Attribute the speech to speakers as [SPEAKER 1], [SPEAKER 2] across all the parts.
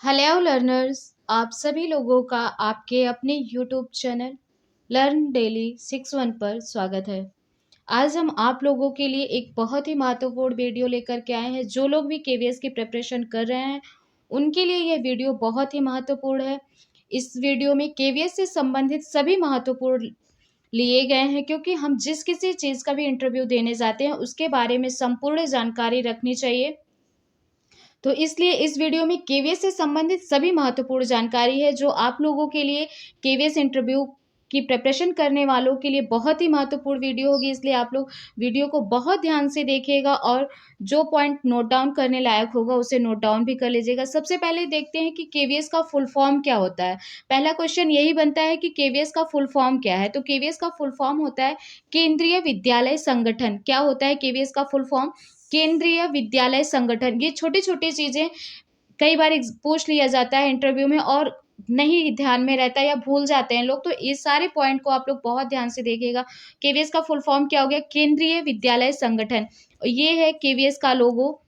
[SPEAKER 1] Hello learners, आप सभी लोगों का आपके अपने यूट्यूब चैनल लर्न डेली 61 पर स्वागत है। आज हम आप लोगों के लिए एक बहुत ही महत्वपूर्ण वीडियो लेकर के आए हैं। जो लोग भी केवीएस की प्रिपरेशन कर रहे हैं उनके लिए यह वीडियो बहुत ही महत्वपूर्ण है। इस वीडियो में केवीएस से संबंधित सभी महत्वपूर्ण लिए गए हैं, क्योंकि हम जिस किसी चीज़ का भी इंटरव्यू देने जाते हैं उसके बारे में संपूर्ण जानकारी रखनी चाहिए। तो इसलिए इस वीडियो में केवीएस से संबंधित सभी महत्वपूर्ण जानकारी है, जो आप लोगों के लिए केवीएस इंटरव्यू की प्रिपरेशन करने वालों के लिए बहुत ही महत्वपूर्ण वीडियो होगी। इसलिए आप लोग वीडियो को बहुत ध्यान से देखिएगा और जो पॉइंट नोट डाउन करने लायक होगा उसे नोट डाउन भी कर लीजिएगा। सबसे पहले देखते हैं कि केवीएस का फुल फॉर्म क्या होता है। पहला क्वेश्चन यही बनता है कि केवीएस का फुल फॉर्म क्या है। तो केवीएस का फुल फॉर्म होता है केंद्रीय विद्यालय संगठन। क्या होता है केवीएस का फुल फॉर्म? केंद्रीय विद्यालय संगठन। ये छोटी छोटी चीजें कई बार पूछ लिया जाता है इंटरव्यू में और नहीं ध्यान में रहता है या भूल जाते हैं लोग, तो इस सारे पॉइंट को आप लोग बहुत ध्यान से देखिएगा। केवीएस का फुल फॉर्म क्या हो गया? केंद्रीय विद्यालय संगठन। ये है केवीएस का लोगो।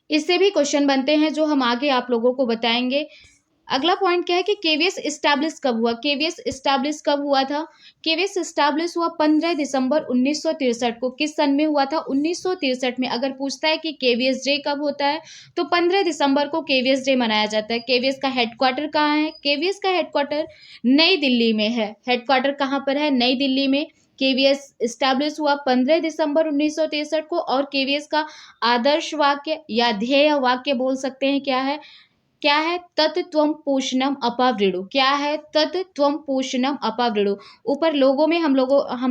[SPEAKER 1] इससे भी क्वेश्चन बनते हैं जो हम आगे आप लोगों को बताएंगे। अगला पॉइंट क्या है कि केवीएस इस्टेब्लिश कब हुआ? केवीएस इस्टेब्लिश कब हुआ था? केवीएस इस्टेब्लिश हुआ 15 दिसंबर 1963 को। किस सन में हुआ था? 1963 में। अगर पूछता है कि केवीएस डे कब होता है तो 15 दिसंबर को केवीएस डे मनाया जाता है। केवीएस का हेडक्वार्टर कहाँ है? केवीएस का हेडक्वार्टर नई दिल्ली में है। हेडक्वार्टर कहाँ पर है? नई दिल्ली में। केवीएस इस्टेब्लिश हुआ 15 दिसंबर 1963 को। और केवीएस का आदर्श वाक्य या ध्येय वाक्य बोल सकते हैं क्या है? क्या है? तत् त्वं पूषणम अपावृणु। क्या है? तत् त्वं पूषणम अपावृणु। ऊपर लोगों में हम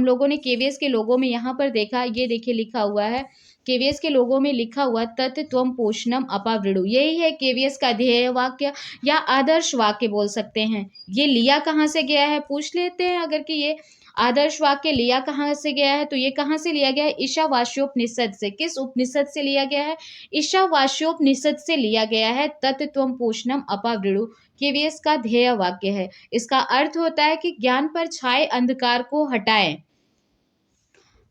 [SPEAKER 1] लोगों ने केवीएस के लोगों में यहाँ पर देखा, ये देखिए लिखा हुआ है केवीएस के लोगों में लिखा हुआ तत् त्वं पूषणम अपावृणु। यही है केवीएस का ध्येय वाक्य या आदर्श वाक्य बोल सकते हैं। ये लिया कहाँ से गया है पूछ लेते हैं। अगर कि ये आदर्श वाक्य लिया कहाँ से गया है तो ये कहाँ से लिया गया है? ईशावास्योपनिषद से। किस उपनिषद से लिया गया है? ईशावास्योपनिषद से लिया गया है तत् त्वं पूषणम अपावृणु। केवीएस का ध्येय वाक्य है। इसका अर्थ होता है कि ज्ञान पर छाए अंधकार को हटाएं।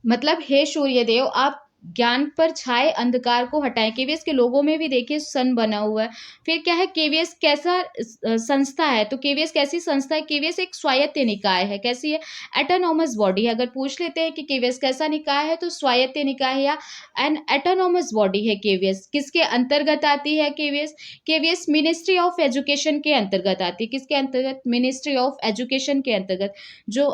[SPEAKER 1] मतलब हे सूर्यदेव, आप ज्ञान पर छाए अंधकार को हटाएं। केवीएस के लोगों में भी देखिए सन बना हुआ है। फिर क्या है? केवीएस कैसा संस्था है? तो केवीएस कैसी संस्था है? केवीएस एक स्वायत्त निकाय है। कैसी है? एटोनॉमस बॉडी है। अगर पूछ लेते हैं कि केवीएस कैसा निकाय है तो स्वायत्त निकाय या एन एटोनॉमस बॉडी है केवीएस। किसके अंतर्गत आती है KVS? KVS ministry of education के अंतर्गत आती है। किसके अंतर्गत? मिनिस्ट्री ऑफ एजुकेशन के अंतर्गत। जो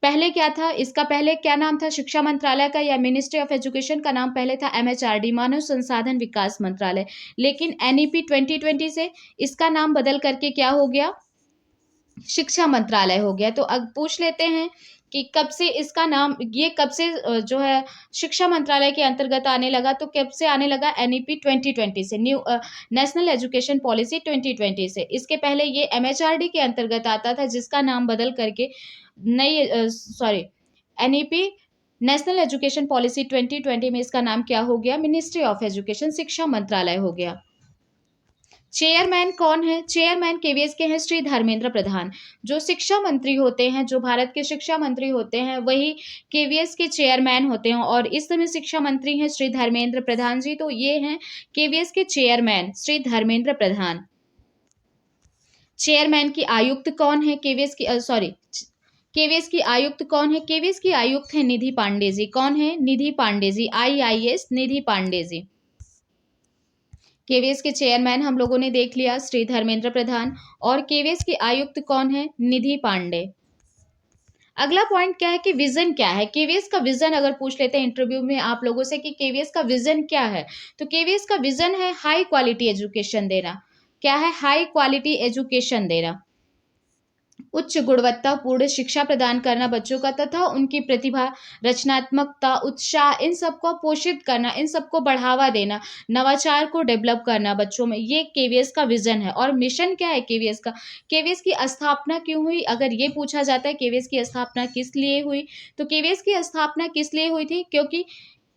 [SPEAKER 1] पहले क्या था? इसका पहले क्या नाम था? शिक्षा मंत्रालय का या मिनिस्ट्री ऑफ एजुकेशन का नाम पहले था एमएचआरडी, मानव संसाधन विकास मंत्रालय। लेकिन एनईपी 2020 से इसका नाम बदल करके क्या हो गया? शिक्षा मंत्रालय हो गया। तो अब पूछ लेते हैं कि कब से इसका नाम, ये कब से जो है शिक्षा मंत्रालय के अंतर्गत आने लगा? तो कब से आने लगा? एनईपी 2020 से, न्यू नेशनल एजुकेशन पॉलिसी 2020 से। इसके पहले ये एमएचआरडी के अंतर्गत आता था, जिसका नाम बदल करके नई एनईपी नेशनल एजुकेशन पॉलिसी 2020 में इसका नाम क्या हो गया? मिनिस्ट्री ऑफ एजुकेशन, शिक्षा मंत्रालय हो गया। चेयरमैन कौन है? चेयरमैन केवीएस के हैं श्री धर्मेंद्र प्रधान। जो शिक्षा मंत्री होते हैं, जो भारत के शिक्षा मंत्री होते हैं, वही केवीएस के चेयरमैन होते हैं। और इस समय शिक्षा मंत्री हैं श्री धर्मेंद्र प्रधान जी। तो ये हैं केवीएस के चेयरमैन श्री धर्मेंद्र प्रधान। चेयरमैन की आयुक्त कौन है? केवीएस की आयुक्त कौन है? केवीएस की आयुक्त है निधि पांडे जी। कौन है? निधि पांडे जी, आईआईएस निधि पांडे जी। केवीएस के चेयरमैन हम लोगों ने देख लिया श्री धर्मेंद्र प्रधान। और केवीएस की आयुक्त कौन है? निधि पांडे। अगला पॉइंट क्या है कि विजन क्या है? केवीएस का विजन अगर पूछ लेते हैं इंटरव्यू में आप लोगों से कि केवीएस का विजन क्या है, तो केवीएस का विजन है हाई क्वालिटी एजुकेशन देना। क्या है? हाई क्वालिटी एजुकेशन देना, उच्च गुणवत्तापूर्ण शिक्षा प्रदान करना बच्चों का, तथा उनकी प्रतिभा, रचनात्मकता, उत्साह, इन सबको पोषित करना, इन सबको बढ़ावा देना, नवाचार को डेवलप करना बच्चों में। ये केवीएस का विजन है। और मिशन क्या है केवीएस का? केवीएस की स्थापना क्यों हुई? अगर ये पूछा जाता है केवीएस की स्थापना किस लिए हुई, तो केवीएस की स्थापना किस लिए हुई थी? क्योंकि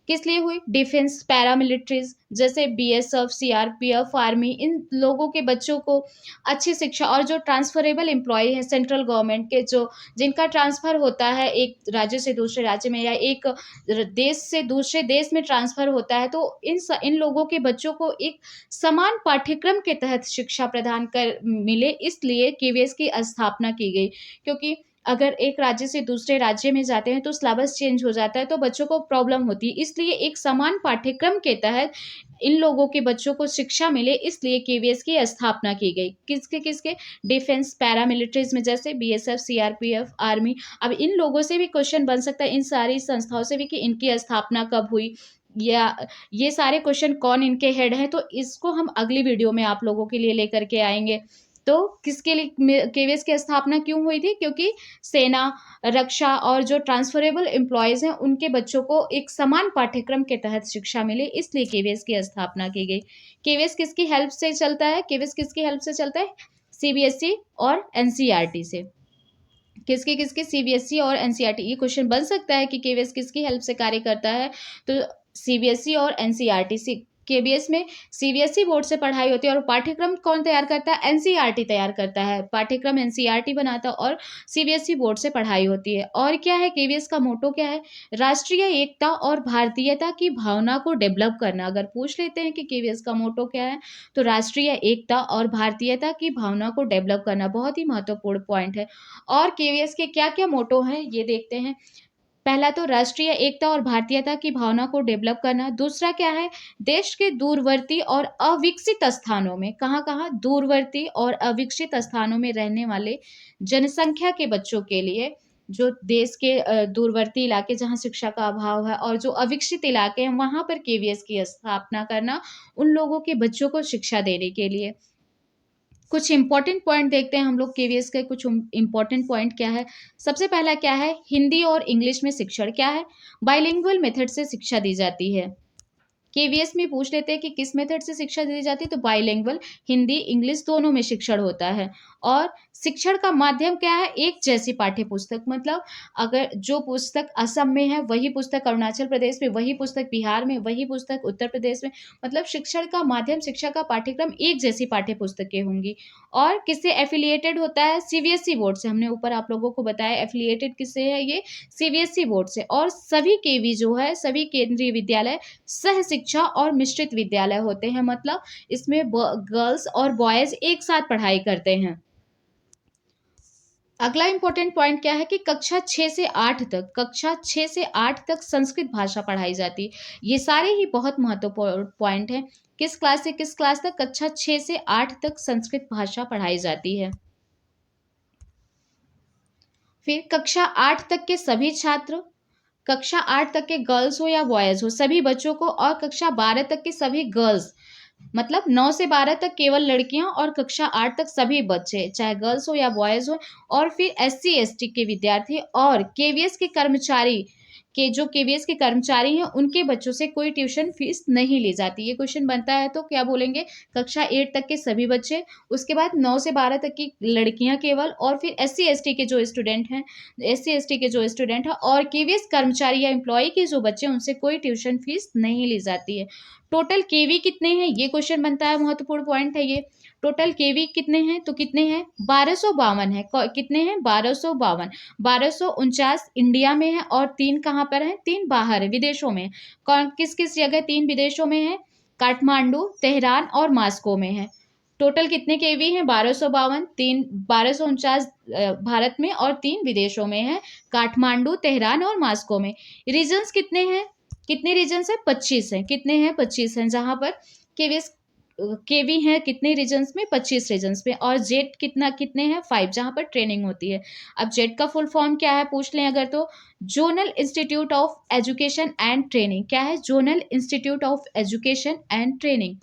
[SPEAKER 1] किस लिए हुई? डिफेंस, पैरामिलिट्रीज जैसे बीएसएफ, सीआरपीएफ, आर्मी, इन लोगों के बच्चों को अच्छी शिक्षा, और जो ट्रांसफरेबल एम्प्लॉय है सेंट्रल गवर्नमेंट के, जो जिनका ट्रांसफर होता है एक राज्य से दूसरे राज्य में या एक देश से दूसरे देश में ट्रांसफर होता है, तो इन लोगों के बच्चों को एक समान पाठ्यक्रम के तहत शिक्षा प्रदान कर मिले, इसलिए केवीएस की स्थापना की गई। क्योंकि अगर एक राज्य से दूसरे राज्य में जाते हैं तो सिलेबस चेंज हो जाता है, तो बच्चों को प्रॉब्लम होती है, इसलिए एक समान पाठ्यक्रम के तहत इन लोगों के बच्चों को शिक्षा मिले, इसलिए केवीएस की स्थापना की गई। किसके किसके? डिफेंस, पैरामिलिट्रीज में जैसे बीएसएफ, सीआरपीएफ, आर्मी। अब इन लोगों से भी क्वेश्चन बन सकता है, इन सारी संस्थाओं से भी, कि इनकी स्थापना कब हुई, या ये सारे क्वेश्चन कौन इनके हेड हैं, तो इसको हम अगली वीडियो में आप लोगों के लिए लेकर के आएंगे। तो किसके लिए केवीएस की स्थापना क्यों हुई थी? क्योंकि सेना, रक्षा और जो ट्रांसफरेबल एम्प्लॉयज हैं उनके बच्चों को एक समान पाठ्यक्रम के तहत शिक्षा मिले, इसलिए केवीएस की स्थापना की गई। केवीएस किसकी हेल्प से चलता है? केवीएस किसकी हेल्प से चलता है? सीबीएसई और एनसीईआरटी से। किसके किसके? सीबीएसई और एनसीईआरटी। ये क्वेश्चन बन सकता है कि केवीएस किसकी हेल्प से कार्य करता है, तो सीबीएसई और एनसीईआरटी से। केबीएस में सीबीएसई बोर्ड से पढ़ाई होती है, और पाठ्यक्रम कौन तैयार करता है? एनसीईआरटी तैयार करता है। पाठ्यक्रम एनसीईआरटी बनाता है और सीबीएसई बोर्ड से पढ़ाई होती है। और क्या है केबीएस का मोटो? क्या है? राष्ट्रीय एकता और भारतीयता की भावना को डेवलप करना। अगर पूछ लेते हैं कि केबीएस का मोटो क्या है, तो राष्ट्रीय एकता और भारतीयता की भावना को डेवलप करना बहुत ही महत्वपूर्ण पॉइंट है। और केवीएस के क्या क्या मोटो हैं ये देखते हैं। पहला तो राष्ट्रीय एकता और भारतीयता की भावना को डेवलप करना। दूसरा क्या है? देश के दूरवर्ती और अविकसित स्थानों में, कहाँ कहाँ? दूरवर्ती और अविकसित स्थानों में रहने वाले जनसंख्या के बच्चों के लिए, जो देश के दूरवर्ती इलाके जहाँ शिक्षा का अभाव है और जो अविकसित इलाके हैं वहां पर केवीएस की स्थापना करना, उन लोगों के बच्चों को शिक्षा देने के लिए। कुछ इंपॉर्टेंट पॉइंट देखते हैं हम लोग केवीएस के। कुछ इंपॉर्टेंट पॉइंट क्या है? सबसे पहला क्या है? हिंदी और इंग्लिश में शिक्षण। क्या है? बाइलिंगुअल मेथड से शिक्षा दी जाती है। केवीएस में पूछ लेते हैं कि किस मेथड से शिक्षा दी जाती है, तो बाइलिंगुअल, हिंदी इंग्लिश दोनों में शिक्षण होता है। और शिक्षण का माध्यम क्या है? एक जैसी पाठ्य पुस्तक। मतलब अगर जो पुस्तक असम में है वही पुस्तक अरुणाचल प्रदेश में, वही पुस्तक बिहार में, वही पुस्तक उत्तर प्रदेश में, मतलब शिक्षण का माध्यम, शिक्षा का पाठ्यक्रम एक जैसी पाठ्य पुस्तकें होंगी। और किससे एफिलिएटेड होता है? सीबीएसई बोर्ड से। हमने ऊपर आप लोगों को बताया एफिलिएटेड किससे है, ये सीबीएसई बोर्ड से। और सभी केवी जो है, सभी केंद्रीय विद्यालय सह शिक्षा और मिश्रित विद्यालय होते हैं। मतलब इसमें गर्ल्स और बॉयज एक साथ पढ़ाई करते हैं। अगला इंपॉर्टेंट पॉइंट क्या है कि कक्षा 6 से 8 तक, कक्षा 6 से 8 तक संस्कृत भाषा पढ़ाई जाती है। ये सारे ही बहुत महत्वपूर्ण पॉइंट हैं। किस क्लास से किस क्लास तक? कक्षा 6 से 8 तक संस्कृत भाषा पढ़ाई जाती है। फिर कक्षा 8 तक के सभी छात्र, कक्षा 8 तक के गर्ल्स हो या बॉयज हो, सभी बच्चों को, और कक्षा 12 तक के सभी गर्ल्स, मतलब 9 से 12 तक केवल लड़कियां, और कक्षा 8 तक सभी बच्चे, चाहे गर्ल्स हो या बॉयज हो। और फिर एससी एसटी के विद्यार्थी और केवीएस के कर्मचारी, के जो केवीएस के कर्मचारी हैं उनके बच्चों से कोई ट्यूशन फीस नहीं ली जाती। ये क्वेश्चन बनता है तो क्या बोलेंगे? कक्षा 8 तक के सभी बच्चे, उसके बाद 9 से 12 तक की लड़कियां केवल, और फिर एससी एसटी के जो स्टूडेंट हैं, एससी एसटी के जो स्टूडेंट हैं, और केवीएस कर्मचारी या एम्प्लॉय के जो बच्चे, उनसे कोई ट्यूशन फीस नहीं ली जाती है। टोटल केवी कितने हैं? ये क्वेश्चन बनता है, महत्वपूर्ण पॉइंट है ये। टोटल केवी कितने हैं? तो कितने हैं? 1252 है। कितने हैं? 1252। 1249 इंडिया में है, और 3 कहाँ पर है? 3 बाहर है, विदेशों में। कौन किस किस जगह? 3 विदेशों में है, काठमांडू, तेहरान और मॉस्को में है। टोटल कितने केवी हैं? 1252। 3 1249 भारत में, और 3 विदेशों में है, काठमांडू, तेहरान और मॉस्को में। रीजन्स कितने हैं? कितने रीजन्स है? 25 हैं। कितने हैं? 25 हैं। जहां पर केवीएस केवी हैं कितने रीजन्स में? 25 रीजन्स में। और जेट कितने हैं? 5, जहां पर ट्रेनिंग होती है। अब जेट का फुल फॉर्म क्या है पूछ लें अगर, तो zonal institute of education and training. क्या है? Zonal institute of education and training.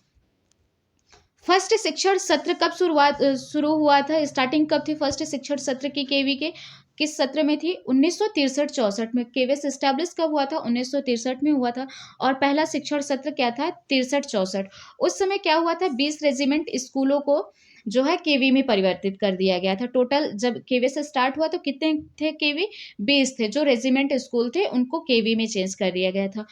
[SPEAKER 1] First शिक्षण सत्र कब शुरू हुआ था? स्टार्टिंग कब थी फर्स्ट शिक्षण सत्र की केवी के? किस सत्र में थी? 1963-64 में। केवीएस एस्टैब्लिश कब हुआ था? 1963 में हुआ था। और पहला शिक्षण सत्र क्या था? 63-64। उस समय क्या हुआ था? 20 रेजिमेंट स्कूलों को जो है केवी में परिवर्तित कर दिया गया था। टोटल जब केवीएस स्टार्ट हुआ तो कितने थे केवी? 20 थे। जो रेजिमेंट स्कूल थे उनको केवी में चेंज कर दिया गया था।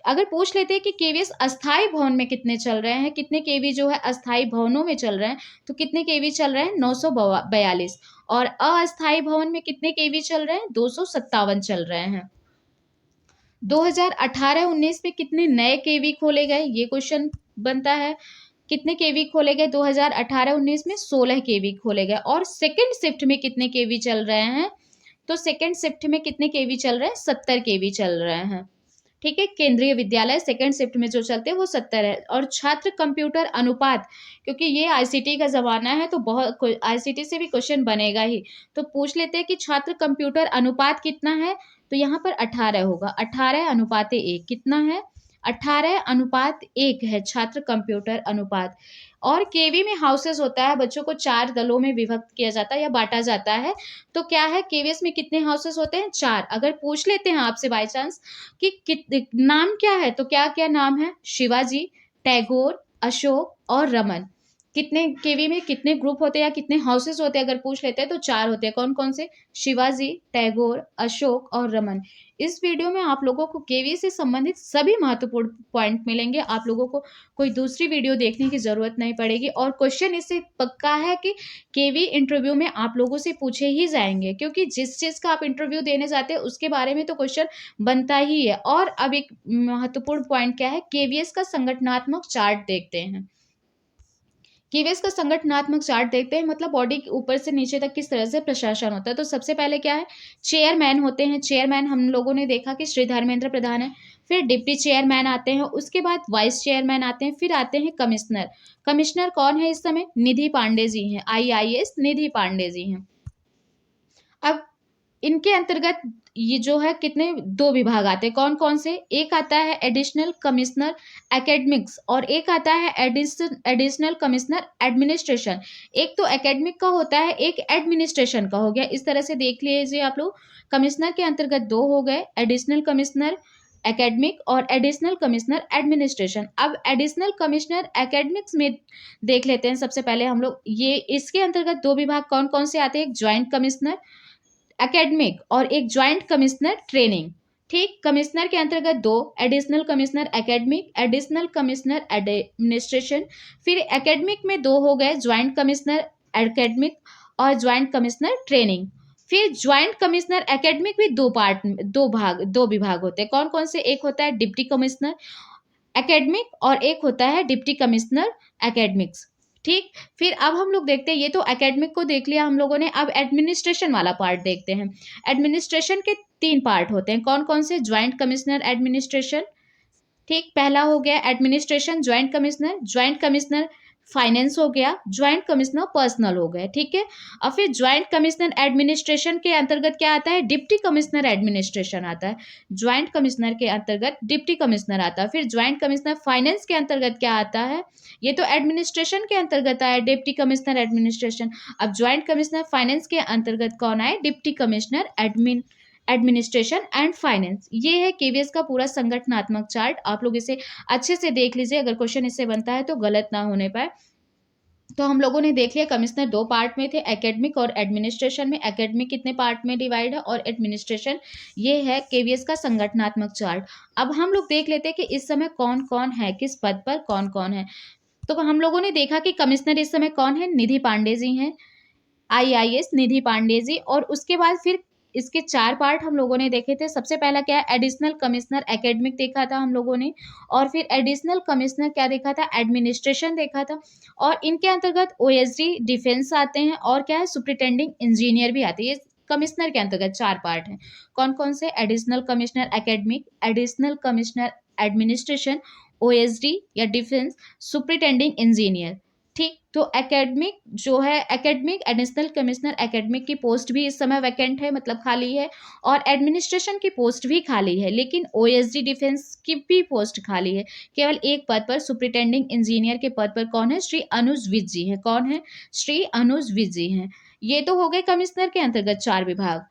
[SPEAKER 1] अगर पूछ लेते हैं कि केवीएस अस्थाई भवन में कितने चल रहे हैं, कितने केवी जो है अस्थाई भवनों में चल रहे हैं, तो कितने केवी चल रहे हैं 942, और अस्थाई भवन में कितने केवी चल रहे हैं 257 चल रहे हैं। 2018-19 में कितने नए केवी खोले गए, ये क्वेश्चन बनता है। कितने केवी खोले गए 2018-19 में? 16 केवी खोले गए। और सेकंड शिफ्ट में कितने केवी चल रहे हैं? तो सेकंड शिफ्ट में कितने केवी चल रहे हैं? 70 केवी चल रहे हैं। ठीक है, केंद्रीय विद्यालय सेकंड शिफ्ट में जो चलते हैं वो 70 है। और छात्र कंप्यूटर अनुपात, क्योंकि ये आईसीटी का जमाना है तो बहुत आईसीटी से भी क्वेश्चन बनेगा ही, तो पूछ लेते हैं कि छात्र कंप्यूटर अनुपात कितना है, तो यहाँ पर 18 होगा। 18:1 कितना है? 18:1 है छात्र कंप्यूटर अनुपात। और केवी में हाउसेस होता है, बच्चों को 4 दलों में विभक्त किया जाता है या बांटा जाता है। तो क्या है, केवीएस में कितने हाउसेस होते हैं? 4। अगर पूछ लेते हैं आपसे बाय चांस कि नाम क्या है, तो क्या क्या नाम है? शिवाजी, टैगोर, अशोक और रमन। कितने केवी में कितने ग्रुप होते हैं या कितने हाउसेस होते हैं, अगर पूछ लेते हैं तो 4 होते हैं। कौन कौन से? शिवाजी, टैगोर, अशोक और रमन। इस वीडियो में आप लोगों को केवी से संबंधित सभी महत्वपूर्ण पॉइंट मिलेंगे। आप लोगों को कोई दूसरी वीडियो देखने की जरूरत नहीं पड़ेगी। और क्वेश्चन इससे पक्का है कि केवी इंटरव्यू में आप लोगों से पूछे ही जाएंगे, क्योंकि जिस चीज का आप इंटरव्यू देने जाते हैं उसके बारे में तो क्वेश्चन बनता ही है। और अब एक महत्वपूर्ण पॉइंट क्या है, केवीएस का संगठनात्मक चार्ट देखते हैं। केवीएस का संगठनात्मक चार्ट देखते हैं, मतलब बॉडी के ऊपर से नीचे तक किस तरह से प्रशासन होता है। तो सबसे पहले क्या है, चेयरमैन होते हैं। चेयरमैन हम लोगों ने देखा कि श्री धर्मेंद्र प्रधान है। फिर डिप्टी चेयरमैन आते हैं, उसके बाद वाइस चेयरमैन आते हैं, फिर आते हैं कमिश्नर। कमिश्नर कौन है इस समय? निधि पांडे जी हैं, आईआईएस निधि पांडे जी हैं। अब इनके अंतर्गत ये जो है कितने 2 विभाग आते हैं। कौन कौन से? एक आता है एडिशनल कमिश्नर एकेडमिक्स और एक आता है एडिशनल कमिश्नर एडमिनिस्ट्रेशन। एक तो एकेडमिक का होता है, एक एडमिनिस्ट्रेशन का हो गया। इस तरह से देख लीजिए आप लोग, कमिश्नर के अंतर्गत 2 हो गए, एडिशनल कमिश्नर एकेडमिक और एडिशनल कमिश्नर एडमिनिस्ट्रेशन। अब एडिशनल कमिश्नर एकेडमिक्स में देख लेते हैं सबसे पहले हम लोग। ये इसके अंतर्गत 2 विभाग कौन कौन से आते हैं? एक ज्वाइंट कमिश्नर एकेडमिक और एक ज्वाइंट कमिश्नर ट्रेनिंग। ठीक, कमिश्नर के अंतर्गत 2, additional commissioner academic, additional commissioner administration. फिर एकेडमिक में 2 हो गए, ज्वाइंट कमिश्नर एकेडमिक और ज्वाइंट कमिश्नर ट्रेनिंग। फिर ज्वाइंट कमिश्नर एकेडमिक भी 2 विभाग होते हैं। कौन कौन से? एक होता है डिप्टी कमिश्नर एकेडमिक और एक होता है डिप्टी कमिश्नर एकेडमिक्स। ठीक, फिर अब हम लोग देखते हैं, ये तो एकेडमिक को देख लिया हम लोगों ने। अब एडमिनिस्ट्रेशन वाला पार्ट देखते हैं। एडमिनिस्ट्रेशन के 3 पार्ट होते हैं। कौन कौन से? Joint commissioner administration. ठीक, पहला हो गया एडमिनिस्ट्रेशन ज्वाइंट कमिश्नर फाइनेंस हो गया, ज्वाइंट कमिश्नर पर्सनल हो गए। ठीक है, और फिर ज्वाइंट कमिश्नर एडमिनिस्ट्रेशन के अंतर्गत क्या आता है? डिप्टी कमिश्नर एडमिनिस्ट्रेशन आता है। ज्वाइंट कमिश्नर के अंतर्गत डिप्टी कमिश्नर आता है। फिर ज्वाइंट कमिश्नर फाइनेंस के अंतर्गत क्या आता है? ये तो एडमिनिस्ट्रेशन के अंतर्गत आया, डिप्टी कमिश्नर एडमिनिस्ट्रेशन। अब ज्वाइंट कमिश्नर फाइनेंस के अंतर्गत कौन आए? Deputy commissioner administration and finance. ये है केवीएस का पूरा संगठनात्मक चार्ट। आप लोग इसे अच्छे से देख लीजिए, अगर क्वेश्चन इससे बनता है तो गलत ना होने पाए। तो हम लोगों ने देख लिया कमिश्नर 2 पार्ट में थे, एकेडमिक और एडमिनिस्ट्रेशन में। एकेडमिक कितने पार्ट में डिवाइड है और एडमिनिस्ट्रेशन। ये है केवीएस का संगठनात्मक चार्ट। अब हम लोग देख लेते हैं कि इस समय कौन कौन है, किस पद पर कौन कौन है। तो हम लोगों ने देखा कि कमिश्नर इस समय कौन है? निधि पांडे जी हैं, आईआईएस निधि पांडे जी। और उसके बाद फिर इसके 4 पार्ट हम लोगों ने देखे थे। सबसे पहला क्या है? एडिशनल कमिश्नर एकेडमिक देखा था हम लोगों ने। और फिर एडिशनल कमिश्नर क्या देखा था? एडमिनिस्ट्रेशन देखा था। और इनके अंतर्गत ओएसडी डिफेंस आते हैं और क्या है? सुप्रिटेंडिंग इंजीनियर भी आते हैं। ये कमिश्नर के अंतर्गत 4 पार्ट हैं। कौन कौन से? Additional commissioner academic, additional commissioner administration, OSD या डिफेंस, सुप्रिटेंडिंग इंजीनियर। ठीक, तो एकेडमिक जो है, एकेडमिक एडिशनल कमिश्नर एकेडमिक की पोस्ट भी इस समय वैकेंट है, मतलब खाली है। और एडमिनिस्ट्रेशन की पोस्ट भी खाली है, लेकिन ओएसडी डिफेंस की भी पोस्ट खाली है। केवल एक पद पर, सुप्रिटेंडिंग इंजीनियर के पद पर कौन है? श्री अनुज विज जी है। कौन है? श्री अनुज विज जी हैं। ये तो हो गए कमिश्नर के अंतर्गत 4 विभाग,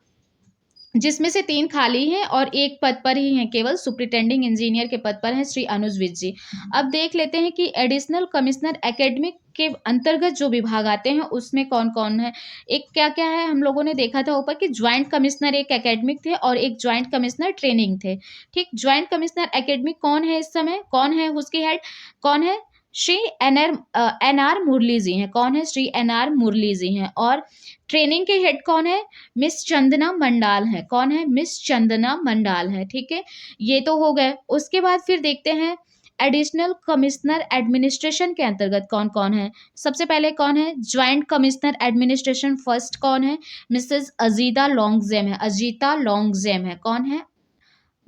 [SPEAKER 1] जिसमें से 3 खाली हैं और एक पद पर ही हैं, केवल सुप्रिटेंडिंग इंजीनियर के पद पर हैं श्री अनुज विज जी। अब देख लेते हैं कि एडिशनल कमिश्नर एकेडमिक के अंतर्गत जो विभाग आते हैं उसमें कौन-कौन है? एक क्या-क्या है हम लोगों ने देखा था ऊपर कि जॉइंट कमिश्नर एक एकेडमिक थे और एक जॉइंट कमिश्नर ट्रेनिंग थे। ठीक, जॉइंट कमिश्नर एकेडमिक कौन है इस समय? कौन है उसके हेड? कौन है? श्री एन.आर. मुरली जी हैं। कौन है? श्री एन.आर. मुरली जी हैं। और ट्रेनिंग के हेड कौन है? मिस चंदना मंडाल हैं। कौन है? मिस चंदना मंडाल हैं। ठीक है, ये तो हो गए। उसके बाद फिर देखते हैं एडिशनल कमिश्नर एडमिनिस्ट्रेशन के अंतर्गत कौन-कौन है? सबसे पहले कौन है? ज्वाइंट कमिश्नर एडमिनिस्ट्रेशन फर्स्ट कौन है? मिसेस अजीता लॉन्गज़ेम है। अजीता लॉन्गज़ेम है। कौन है?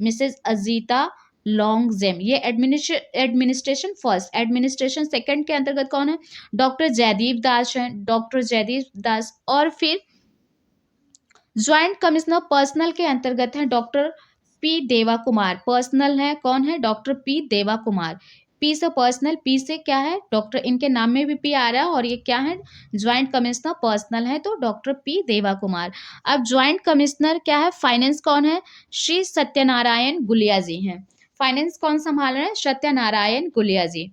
[SPEAKER 1] मिसेस अजीता लॉन्गज़ेम। ये एडमिनिस्ट्रेशन फर्स्ट। एडमिनिस्ट्रेशन सेकंड के अंतर्गत कौन है? डॉक्टर जयदीप दास हैं। डॉक्टर जयदीप दास। और फिर ज्वाइंट कमिश्नर पर्सनल के अंतर्गत हैं डॉक्टर पी देवा कुमार। पर्सनल है कौन है? डॉक्टर पी देवा कुमार। पी से पर्सनल, पी से क्या है? डॉक्टर, इनके नाम में भी पी आ रहा है और ये क्या है? ज्वाइंट कमिश्नर पर्सनल है तो डॉक्टर पी देवा कुमार। अब ज्वाइंट कमिश्नर क्या है? फाइनेंस कौन है? श्री सत्यनारायण गुलिया जी हैं। फाइनेंस कौन संभाल रहे हैं? सत्यनारायण गुलिया जी।